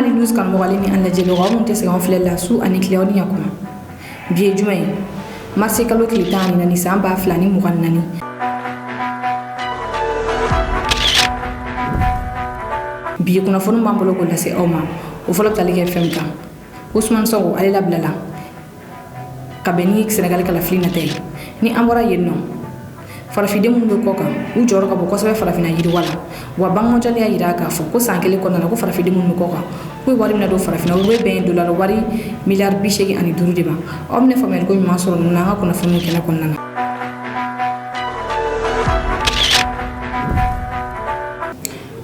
Mali News kan mɔgɔlen ni an lajɛ lɔgɔ mun tɛ se ka filɛ la su ani tile ni yakuma bi ye juma ye marse kalo tile 14 san 2024 bi kunnafoni b'an bolo ko lase aw ma o fɔlɔ tali kɛ fɛn kan Ousmane Sonko ale labilala ka bɛn ni Senegal kalafili natɛ ni an bɔra yen nɔ farafiden minnu bɛ kɔ kan u jɔyɔrɔ ka bon kosɛbɛ farafina yiriwa la wa Banque mondiale y'a yira k'a fɔ ko san kelen kɔnɔna na ko farafiden minnu bɛ kɔ kan k'u wari mina don farafina u bɛ bɛn dollar wari miliyari 85 de ma aw bɛna faamuyali ko ɲuman sɔrɔ ninnu na an ka kunnafoniw kɛnɛ kɔnɔna na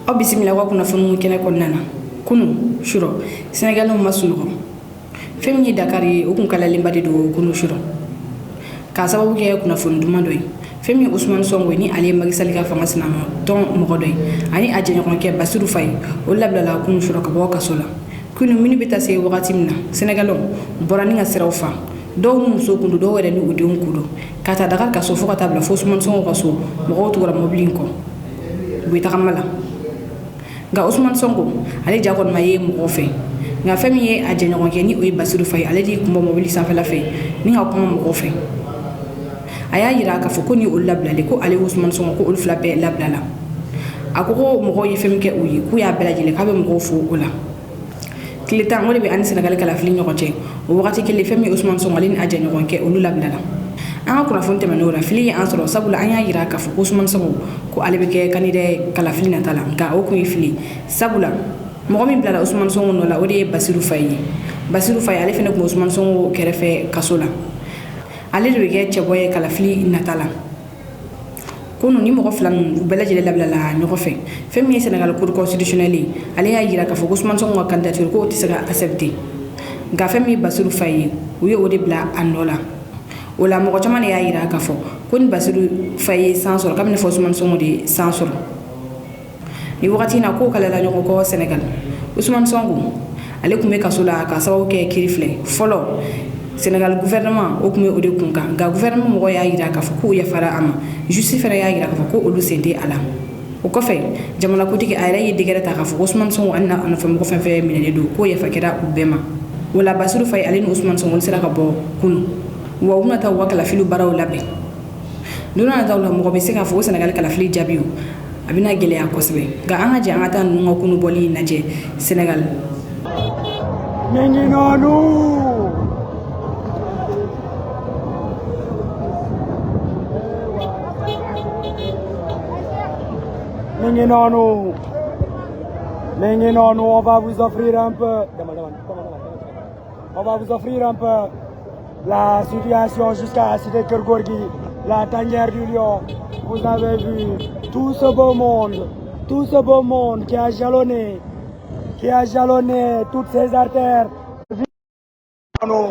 aw bisimila wa kunnafoniw kɛnɛ kɔnɔna na kunu shuro Senegal ma sunɔgɔ fɛn min ye Dakar ye o kun kalalenba de don kunu shuro k'a sababu kɛ kunnafoni duman dɔ ye fɛn min Ousmane Sonko ni ale Macky Sall ka fanga sinama tɔn mɔgɔ dɔ ye ani a jɛɲɔgɔnkɛ Bassirou Faye o labilala kunu shuro ka bɔ kaso la kunu minnu bɛ taa se wagati min na Senegalɛw bɔra ni ka siraw fa dɔw ni muso kun don dɔw yɛrɛ ni u denw kun don ka taa Dakar kaso fo ka taa bila fo Ousmane Sonko ka so mɔgɔw tugura mobili in kɔ u bɛ tagama la nka Ousmane Sonko ale ja kɔni ma ye mɔgɔw fɛ nka fɛn min ye a jɛɲɔgɔnkɛ ni o ye Bassirou Faye ale de kun bɔ mobili sanfɛla fɛ ni ka kuma mɔgɔw fɛ a y'a yira k'a fɔ ko ni olu labilali ko ale Ousmane Sonko ko olu fila bɛɛ labilala a ko mɔgɔw ye fɛn min kɛ u ye k'u y'a bɛɛ lajɛlen k'a bɛ mɔgɔw fo o la tile 10 o de bɛ ani Senegal kalafili ɲɔgɔn cɛ o wagati kelen fɛn min Ousmane Sonko ale ni a jɛɲɔgɔnkɛ olu labilala an ka kunnafoni tɛmɛn'o la fili ye an sɔrɔ sabula an y'a yira k'a fɔ ko Ousmane Sonko ko ale bɛ kɛ candidat kalafili nata la nka o kun ye fili sabula mɔgɔ min bilala Ousmane Sonko nɔ la o de ye Bassirou Faye ye Bassirou Faye ale fɛnɛ kun Ousmane Sonko kɛrɛfɛ kaso la ale de bɛ kɛ cɛbɔ ye kalafili nata la kunu ni mɔgɔ fila ninnu u bɛɛ lajɛlen labilala ɲɔgɔn fɛ fɛn min ye Senegal Cour constitutionnelle ye ale y'a yira k'a fɔ ko Ousmane Sonko ka candidature ko o tɛ se ka accepter nka fɛn min ye Bassirou Faye ye u ye o de bila a nɔ la o la mɔgɔ caman de y'a yira k'a fɔ ko ni Bassirou Faye ye san sɔrɔ kabini fɔ Ousmane Sonko de san sɔrɔ ni wagati in na k'o kalala ɲɔgɔn kɔ Senegal Ousmane Sonko ale kun bɛ kaso la k'a sababu kɛ kiri filɛ fɔlɔ Senegal gouvernement o kun bɛ o de kun kan nka gouvernement mɔgɔ y'a yira k'a fɔ k'u yafara a ma justice fɛnɛ y'a yira k'a fɔ ko olu sen tɛ a la o kɔfɛ jamanakuntigi a yɛrɛ ye dégɛrɛ ta k'a fɔ ko Ousmane Sonko ani a nɔfɛmɔgɔ fɛn fɛn minɛlen don k'o yafa kɛra u bɛɛ ma o la Bassirou Faye ale ni Ousmane Sonko sera ka bɔ kunu wa u bɛna taa u ka kalafili baaraw labɛn don n'a nataw la mɔgɔ bɛ se k'a fɔ ko Senegal kalafili jaabi o a bɛna gɛlɛya kosɛbɛ nka an ka jɛ an ka taa ninnu ka kunu bɔli lajɛ Senegal. On va vous offrir un peu. On va vous offrir un peu la situation jusqu'à Cité Keur Gorgui, la tanière du lion. Vous avez vu tout ce beau monde qui a jalonné toutes ces artères. Non.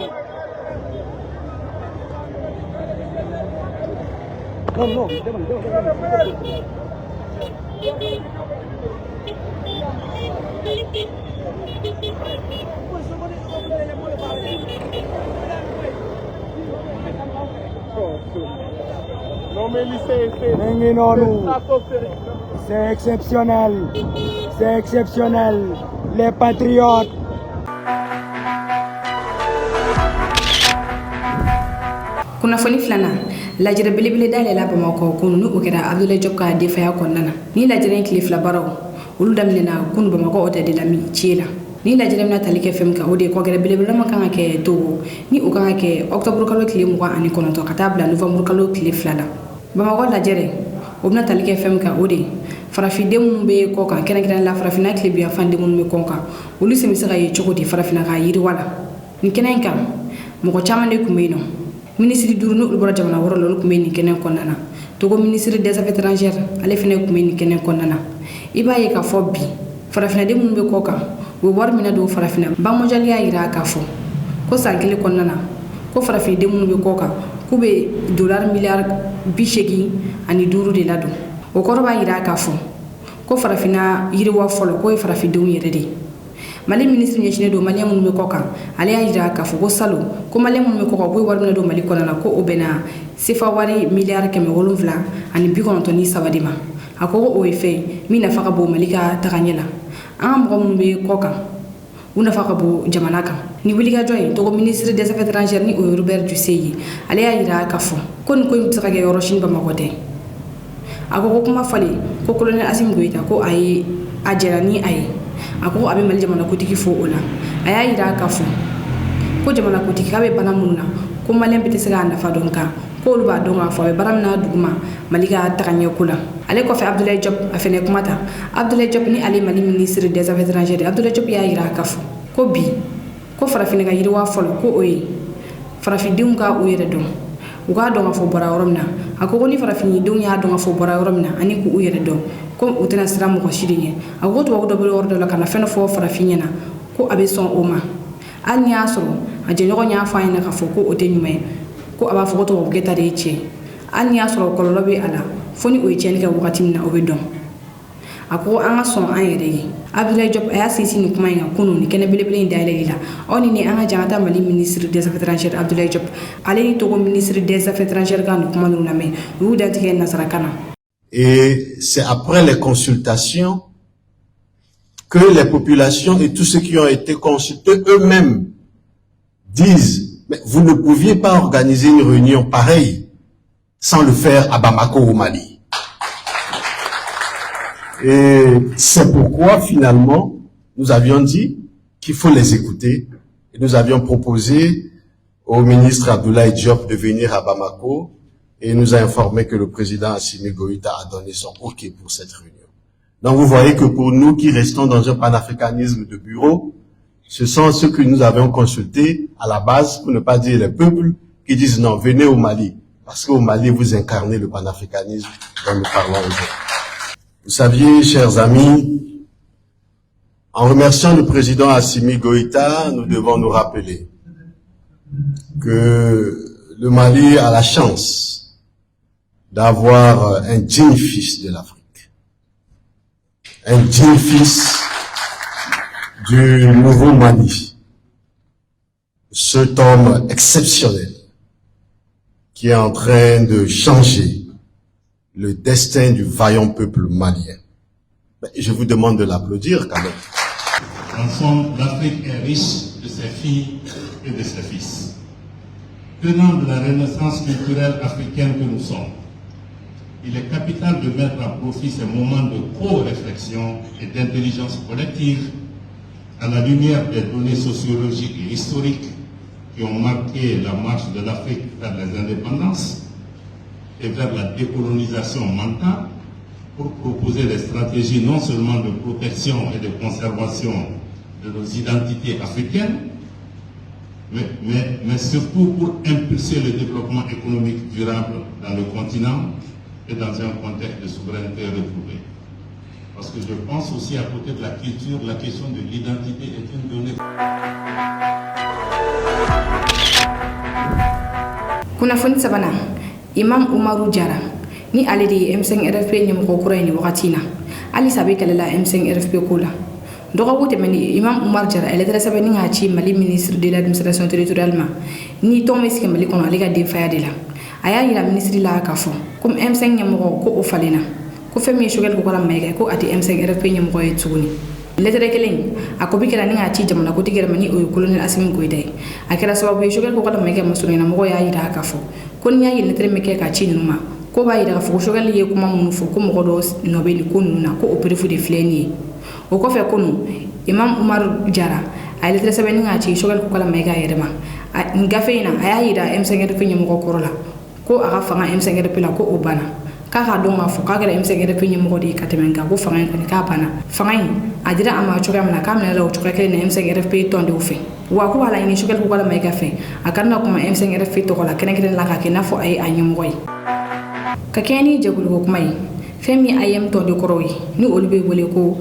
Non mais c'est exceptionnel, les patriotes. Kunnafoni filanan lajɛrɛ belebele dayɛlɛ la Bamakɔ kunu ni o kɛra Abdoulaye Diop ka defaya kɔnɔna na ni lajɛrɛ tile fila baaraw olu daminɛna kunu Bamakɔ hôtel de la ci la ni lajɛrɛ bɛna tali kɛ fɛn kan o de ye kɔgɛrɛ belebele ma kan ka kɛ Togo ni o kan ka kɛ octobre kalo tile 29 ka taa bila novembre kalo tile 2 la Bamakɔ lajɛrɛ o bɛna tali kɛ fɛn kan o de farafiden minnu bɛ kɔ kan kɛrɛnkɛrɛnnen la farafina tile biya fan den minnu bɛ kɔ kan olu sen bɛ se ka ye cogo di farafina ka yiriwa la ni kɛnɛ in kan mɔgɔ caman de kun bɛ yen nɔ ministre duru n'olu bɔra jamana wɛrɛ la olu kun bɛ nin kɛnɛ kɔnɔna na Togo ministre des affaires étrangères ale fɛnɛ kun bɛ nin kɛnɛ kɔnɔna na i b'a ye k'a fɔ bi farafinaden minnu bɛ kɔ kan u bɛ wari minɛ don farafina Banque mondiale y'a yira k'a fɔ ko san kelen kɔnɔna na ko farafinaden minnu bɛ kɔ kan k'u bɛ dollar miliyari 85 de ladon o kɔrɔ b'a yira k'a fɔ ko farafina yiriwa fɔlɔ k'o ye farafindenw yɛrɛ de Mali ministre ɲɛsinnen don malien minnu bɛ kɔ kan ale y'a yira k'a fɔ ko salon ko malien minnu bɛ kɔ kan k'u wari minɛ don Mali kɔnɔna na ko o bɛna CFA wari miliyari 793 de ma a ko o ye fɛn min nafa ka bon Mali ka tagaɲɛ la an ka mɔgɔ minnu bɛ kɔ kan una fa ka bo jamana kan ni wuli ka joy to ministre des affaires étrangères ni o Robert Dusseyi ale ya yira ka fo kon ko mi tsaka ge yoroshin ba makote ako kuma fali ko colonel Assimi Goïta ko ay ajera ni ay ako abe mali jamana kutiki fo ola aya yira ka fo ko jamana kutiki ka be bana munna ko malen bete sega na fa donka ko lu ba donga fo be baram na duguma maliga takanye kula ale ko fe Abdoulaye Diop afene kumata Abdoulaye Diop ni ali mali ministre des affaires étrangères Abdoulaye Diop ya yira ka fo ko bi ko farafina ga yiri wa folo ko oyi farafi dinga o yere don uga donga fo bora oromna ako ni farafini dunya donga fo bora oromna ani ku o yere don ko utena sira mo ko shirinye ako to do bolo ordo la kana fena fo farafinya na ko abe son oma ani asoro aje nyogo nya fa ina ka fo ko o tenyume ko aba fo to geta de che ani asoro ko lobe ala foni o chen ka wakati na o be don ako anga son an yere Abdoulaye Diop aya sisi ni kuma nga kunu ni kene belebele ndale lila oni ni anga jangata mali ministre des affaires étrangères Abdoulaye Diop ale ni togo ministre des affaires étrangères kan kuma nuna me wu dati ken nasara kana. Et c'est après les consultations que les populations et tous ceux qui ont été consultés eux-mêmes disent mais vous ne pouviez pas organiser une réunion pareille sans le faire à Bamako au Mali. Et c'est pourquoi, finalement, nous avions dit qu'il faut les écouter. Et nous avions proposé au ministre Abdoulaye Diop de venir à Bamako et il nous a informé que le président Assimi Goïta a donné son OK pour cette réunion. Donc vous voyez que pour nous qui restons dans un panafricanisme de bureau, ce sont ceux que nous avions consultés à la base, pour ne pas dire les peuples, qui disent non, venez au Mali. Parce qu'au Mali, vous incarnez le panafricanisme dont nous parlons aujourd'hui. Vous saviez, chers amis, en remerciant le président Assimi Goïta, nous devons nous rappeler que le Mali a la chance d'avoir un digne fils de l'Afrique, un digne fils du nouveau Mali, cet homme exceptionnel qui est en train de changer le destin du vaillant peuple malien. Je vous demande de l'applaudir quand même. En somme, l'Afrique est riche de ses filles et de ses fils. Tenant de la renaissance culturelle africaine que nous sommes, il est capital de mettre à profit ces moments de co-réflexion et d'intelligence collective à la lumière des données sociologiques et historiques qui ont marqué la marche de l'Afrique vers les indépendances et vers la décolonisation mentale pour proposer des stratégies non seulement de protection et de conservation de nos identités africaines, mais surtout pour impulser le développement économique durable dans le continent et dans un contexte de souveraineté retrouvée. Parce que je pense aussi à côté de la culture, la question de l'identité est une donnée. Kunafoni sabana Imam Umaru Jara ni ale de M5 RFP nyamko kura ni wakati na ali sabe kala M5 RFP kula doga wote mani Imam Umar Jara ele tara sabe ni ngachi mali ministre de l'administration territoriale ma ni to meski mali kono ali ga de faya de la aya ila ministre la ka fo comme M5 nyamko ko o falena ko femi shogel ko kala mayga ko ati M5 RFP nyamko e tsuni letere kelen akobi kala ni ngachi jamana ko tigere mani o colonel Assimi Goïta akira sababu e shogel ko kala mayga masunena mo ya ira ka fo kon nya yele letere meke ka chi numa ko ba ira fo shogel ye kuma munu fo ko mo do nobeli ko nuna ko o prefu de fleni o ko fe kono Imam Umar Jara ay letere sabe ni ngachi shogel ko kala mayga yerema ngafeina aya ira M5 RFP nyamo ko korola ko aga fanga M5 RFP la ko obana kaka donga fo kagara M5 RFP nyamo di katemenga ko fanga ko ka bana fanga adira ama choga mana kamna la choga kele na M5 RFP tonde ufe wa ko wala ini shogel ko kala mayga fe akarna kuma M5 RFP to kola kene kene la ka kena fo ay anyamo ka keni jagul ko kumai femi ayem tonde koroyi ni olbe bole ko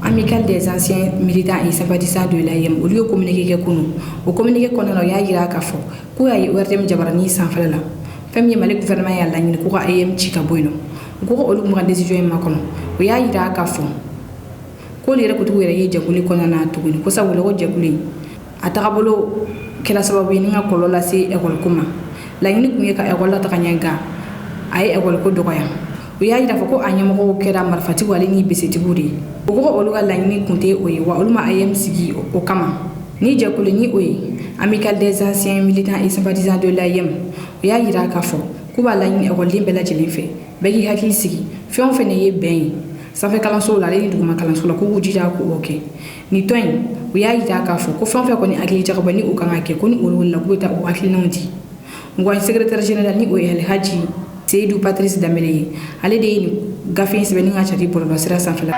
amical des anciens militants et sympathisants de l'AIM au lieu de communiquer kunu au communiquer qu'on a ya yira ka fo ko ya wertem jabarani san falala fam yema le gouvernement ya la ni ko AIM chika boyno ko olu mo décision ma kono o ya yira ka fo ko le ko tuwere ye jaguli kono na tuguni ko sawolo ko jaguli atakabolo kila sababu ni nga kolola si ekol kuma la ni kunye ka ekol ta kanyanga ay ekol ko dokoya o y'a yira fɔ ko a ɲɛmɔgɔw kɛra marifatigiw ale ni besetigiw de ye o ko olu ka laɲini kun tɛ o ye wa olu ma AEM sigi o kama ni jɛkulu ni o ye Amicale des anciens militants et sympathisants de l'AEM o y'a yira k'a fɔ k'u b'a laɲini ekɔliden bɛɛ lajɛlen fɛ bɛɛ k'i hakili sigi fɛn o fɛn ye bɛn ye sanfɛ kalansow la ale ni duguma kalanso la k'u k'u jija k'o kɛ nin tɔn in o y'a yira k'a fɔ ko fɛn o fɛn kɔni hakili jagabɔ ni o kan ka kɛ ko ni olu wulila k'u bɛ taa o hakilinaw di mɔgɔ secrétaire général ni o ye Alhaji Seydou Patrice Dambele ye ale de ye nin gafe in sɛbɛnni ka cari bɔlɔlɔsira sanfɛ la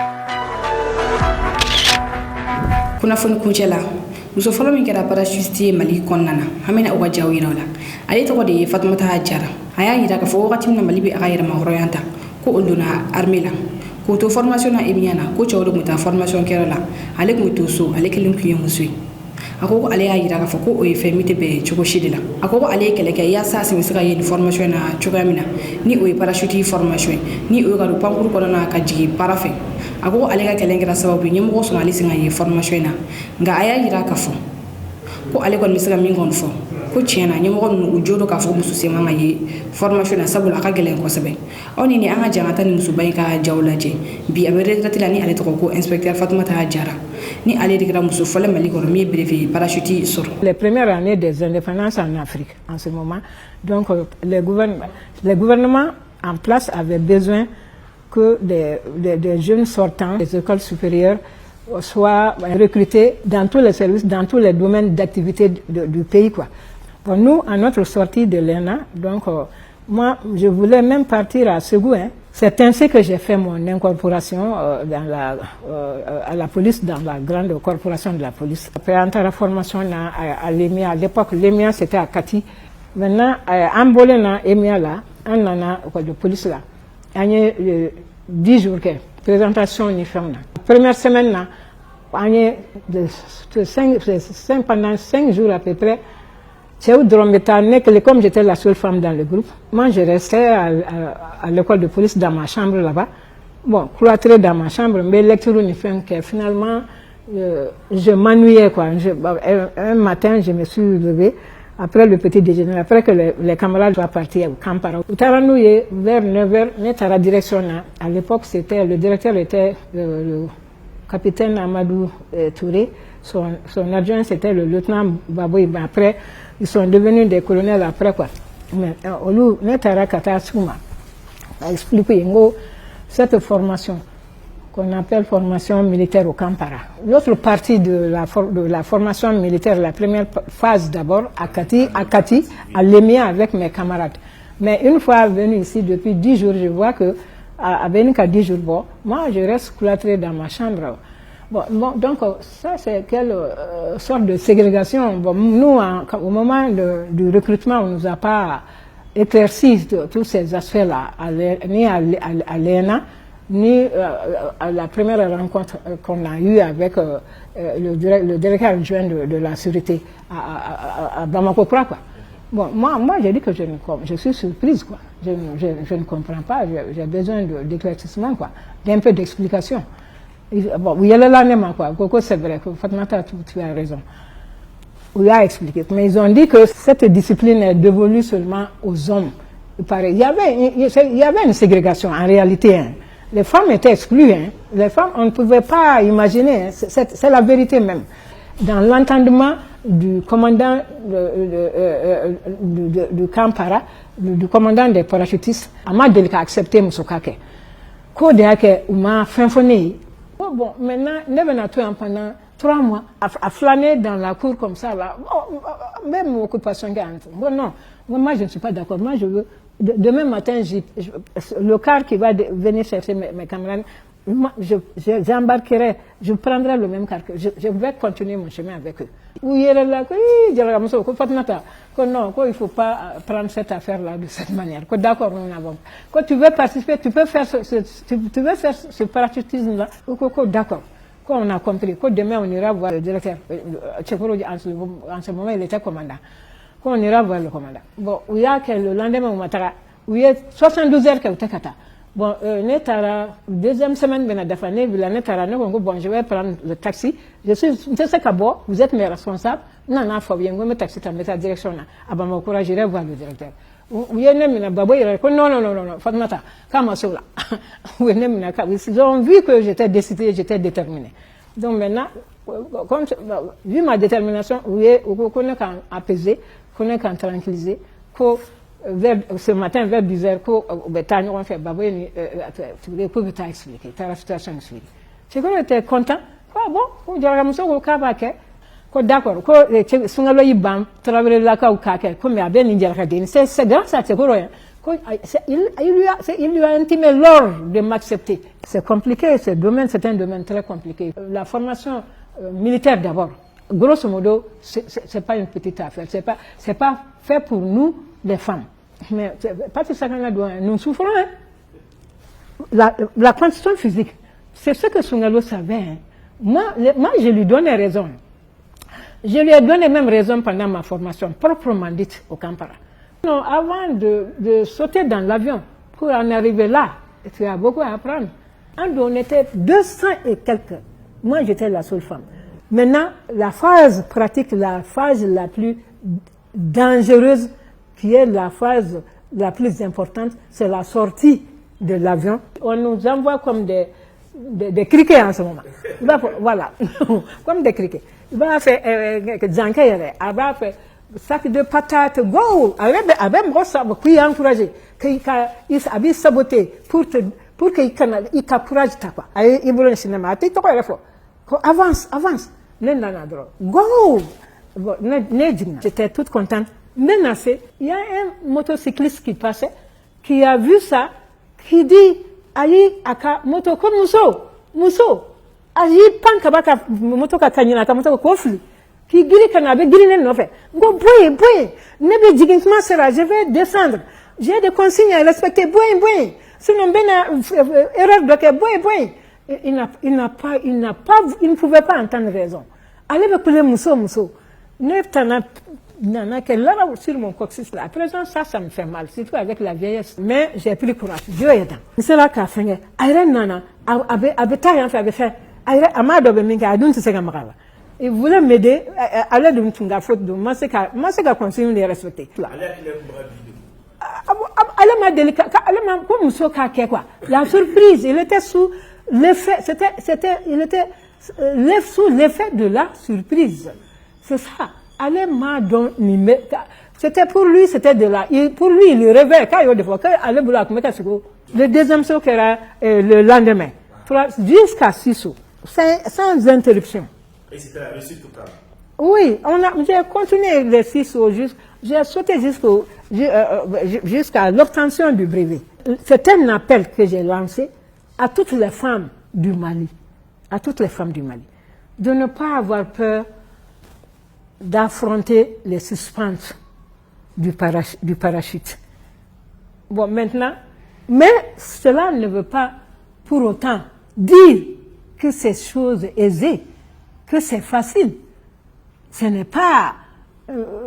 kunnafoni kuncɛ la muso fɔlɔ min kɛra parachutiste ye Mali kɔnɔna na an bɛna o ka jaw yira o la ale tɔgɔ de ye Fatumata Jara a y'a yira k'a fɔ wagati min na Mali bɛ a ka yɛrɛmahɔrɔnya ta ko o donna armée la k'o to formation na Emiya na ko cɛw de tun bɛ taa formation kɛyɔrɔ la ale tun bɛ to so ale kelen tun ye muso ye a ko ale y'a yira k'a fɔ ko o ye fɛn min tɛ bɛn cogo si de la a ko ale ye kɛlɛ kɛ yaasa a bɛ se ka ye nin formation na cogoya min na ni o ye parachute formation ye ni o ye ka don pankuru kɔnɔna ka jigin para fɛ a ko ale ka kɛlɛ kɛra sababu ye ɲɛmɔgɔ sɔnna ale sen ka ye formation in na nka a y'a yira k'a fɔ ko ale kɔni bɛ se ka min kɔni fɔ ko tiɲɛ na ɲɛmɔgɔ ninnu u jo don k'a fɔ muso sen man ka ye formation na sabula a ka gɛlɛn kosɛbɛ aw ni an ka jan ka taa ni musoba in ka jaw lajɛ bi a bɛ retraite la ni ale tɔgɔ ko inspecteur Fatumata Jara ni ale de kɛra muso fɔlɔ Mali kɔnɔ min ye brevet parachute sɔrɔ. Les premières années des indépendances en Afrique en ce moment, donc les gouvernements en place avaient besoin que des jeunes sortants des écoles supérieures soient recrutés dans tous les services, dans tous les domaines d'activité du pays, quoi. Bon, nous, à notre sortie de l'ENA, donc moi, je voulais même partir à Ségou. C'est ainsi que j'ai fait mon incorporation à la police, dans la grande corporation de la police. Après entrer à la formation à l'EMIA, à l'époque, l'EMIA c'était à Kati. Maintenant, en Bolena, EMIA là, on en a de police là. Il y a 10 jours que présentation ni fait. Première semaine là, pendant 5 jours à peu près, comme j'étais la seule femme dans le groupe, moi je restais à l'école de police dans ma chambre là-bas. Bon, cloîtrée dans ma chambre, mais lecture uniforme que finalement je m'ennuyais quoi. Un matin, je me suis levée après le petit déjeuner, après que les camarades soient partis au Kampara. Vers 9h, on à la direction. À l'époque, le directeur était le capitaine Amadou Touré. Son adjoint, c'était le lieutenant Baboui. Après, ils sont devenus des colonels après quoi. Mais on a expliqué cette formation qu'on appelle formation militaire au Kampara. L'autre partie de la formation militaire, la première phase d'abord à Kati, à l'EMIA avec mes camarades. Mais une fois venu ici, depuis 10 jours, je vois que à Benika 10 jours, bon, moi je reste cloîtré dans ma chambre. Bon, donc ça c'est quelle sorte de ségrégation. Bon, nous, au moment du recrutement, on ne nous a pas éclairci tous ces aspects-là, ni à l'ENA, ni à la première rencontre qu'on a eue avec le directeur adjoint de la sécurité à Bamako, quoi. Bon, moi j'ai dit que je suis surprise, quoi. Je ne comprends pas, j'ai besoin d'éclaircissement, quoi, d'un peu d'explication. Bon, il y a l'année, quoi. Coco, c'est vrai, Fatumata, tu as raison. On a expliqué. Mais ils ont dit que cette discipline est dévolue seulement aux hommes. Il y avait une ségrégation, en réalité. Hein. Les femmes étaient exclues. Hein. Les femmes, on ne pouvait pas imaginer. Hein. C'est la vérité même. Dans l'entendement du commandant du Kampara, du commandant des parachutistes, Amadou a accepté Moussokake. Kodéake, Ouma, Finfoné. Bon, maintenant, pendant 3 mois, à flâner dans la cour comme ça, là, même occupation gagnante. Bon, non, moi je ne suis pas d'accord. Moi je veux, demain matin, le car qui va venir chercher mes camarades, j'embarquerai, je prendrai le même car, je vais continuer mon chemin avec eux. Non, il ne faut pas prendre cette affaire-là de cette manière. D'accord, nous n'avons pas. Quand tu veux participer, tu veux faire ce parachutisme-là. D'accord. Quand on a compris, quand demain on ira voir le directeur, en ce moment il était commandant. Quand on ira voir le commandant. Bon, il y a que le lendemain, il y a 72 heures que tu as. Bon, deuxième semaine, bon, je vais prendre le taxi. Je sais qu'à bord, vous êtes mes responsables. Non, il faut bien me taxi dans la direction. Ah ben, j'irai voir le directeur. Non, Fatmata, ils ont vu que j'étais décidée, j'étais déterminée. Donc maintenant, vu ma détermination, on a apaisé, on a tranquillisé, ce matin vers 10h, on fait pour que tu as expliqué, ta situation expliquée. C'est que j'étais content. Bon, on dirait que je d'accord, c'est grâce à il lui a intimé l'ordre de m'accepter. C'est compliqué, c'est un domaine très compliqué. La formation militaire d'abord, grosso modo, c'est pas une petite affaire, c'est pas fait pour nous les femmes. Mais parce que ça nous souffrons. Hein. La condition physique, c'est ce que Sungalo savait. Hein. Moi, je lui donnais raison. Je lui ai donné même raison pendant ma formation, proprement dite, au Kampala. Non, avant de sauter dans l'avion, pour en arriver là, tu as beaucoup à apprendre. On était 200 et quelques. Moi, j'étais la seule femme. Maintenant, la phase pratique, la phase la plus dangereuse, qui est la phase la plus importante, c'est la sortie de l'avion. On nous envoie comme des criquets en ce moment. Voilà, comme des criquets. Il va faire il va faire sac de patates, go! Avec moi, ça m'a encouragé. Il a saboté pour qu'il t'encourage ta quoi. Il voulait le cinéma. Avance. Go! J'étais toute contente. Maintenant, il y a un motocycliste qui passait, qui a vu ça, qui dit, aïe, aka, moto, comme Mousso. Aïe, pan kabaka, moto kakanyina, moto kofli. Qui giri kanabe, giri ne fait. Go, boy. Nebe dignement sera, je vais descendre. J'ai des consignes à respecter, boy. Sinon, erreur bloquée, boy. Il ne pouvait pas entendre raison. Allez me couler Mousso. Nana, qu'elle l'a sur mon coccyx là. À présent, ça me fait mal, surtout avec la vieillesse. Mais j'ai pris courage. Dieu est dans. C'est là qu'a fait. Aïren Nana, avait fait. Amado Beminga, Adun Segamara. Il voulait m'aider à l'aide d'une tunga faute de moi, c'est qu'à continuer de les respecter. Elle m'a délicat, elle m'a comme quoi. La surprise, il était sous l'effet, il était sous l'effet de la surprise. C'est ça. Elle m'a donné, c'était pour lui, pour lui, il rêvait, quand il y a des fois, le deuxième saut qui era le lendemain, jusqu'à 6 sauts, sans interruption. Et c'était la réussite totale. Oui, j'ai continué les 6 sauts, j'ai sauté jusqu'à l'obtention du brevet. C'est un appel que j'ai lancé à toutes les femmes du Mali, de ne pas avoir peur d'affronter les suspentes du parachute. Bon, maintenant, mais cela ne veut pas pour autant dire que c'est chose aisée, que c'est facile. Ce n'est pas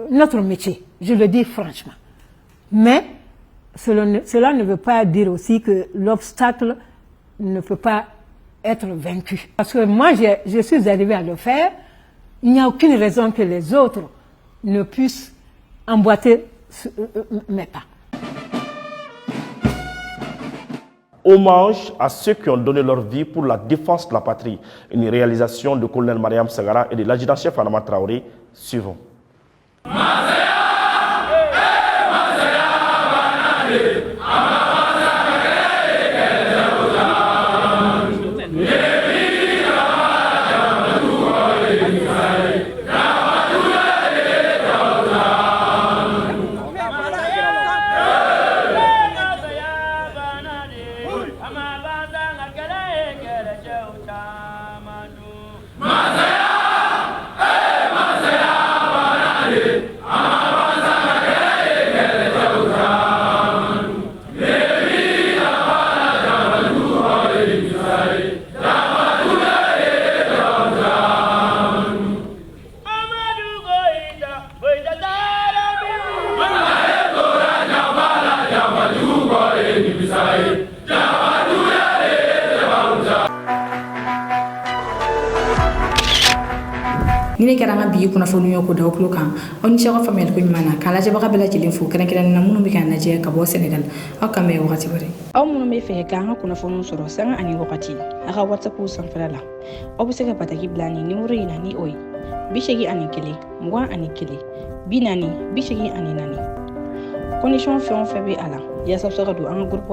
notre métier, je le dis franchement. Mais cela ne veut pas dire aussi que l'obstacle ne peut pas être vaincu. Parce que moi, je suis arrivé à le faire. Il n'y a aucune raison que les autres ne puissent emboîter mes pas. Hommage à ceux qui ont donné leur vie pour la défense de la patrie. Une réalisation de colonel Mariam Sagara et de l'adjudant-chef Adama Traoré. Suivons. Masaya, ni ne kɛra an ka bi kunnafoniyaw ko da o tulo kan aw ni ce aw ka faamuyali ko ɲuman na k'a lajɛbaga bɛɛ lajɛlen fo kɛrɛnkɛrɛnnen na minnu bɛ k'an lajɛ ka bɔ Senegal aw kan bɛn wagati wɛrɛ aw minnu bɛ fɛ k'an ka kunnafoniw sɔrɔ sanga ani wagati a ka WhatsApp sanfɛla la aw bɛ se ka bataki bila ni numéro in na ni o ye 81 21 40 84 condition fɛn o fɛn bɛ a la yaasa aw bɛ se ka don an ka groupe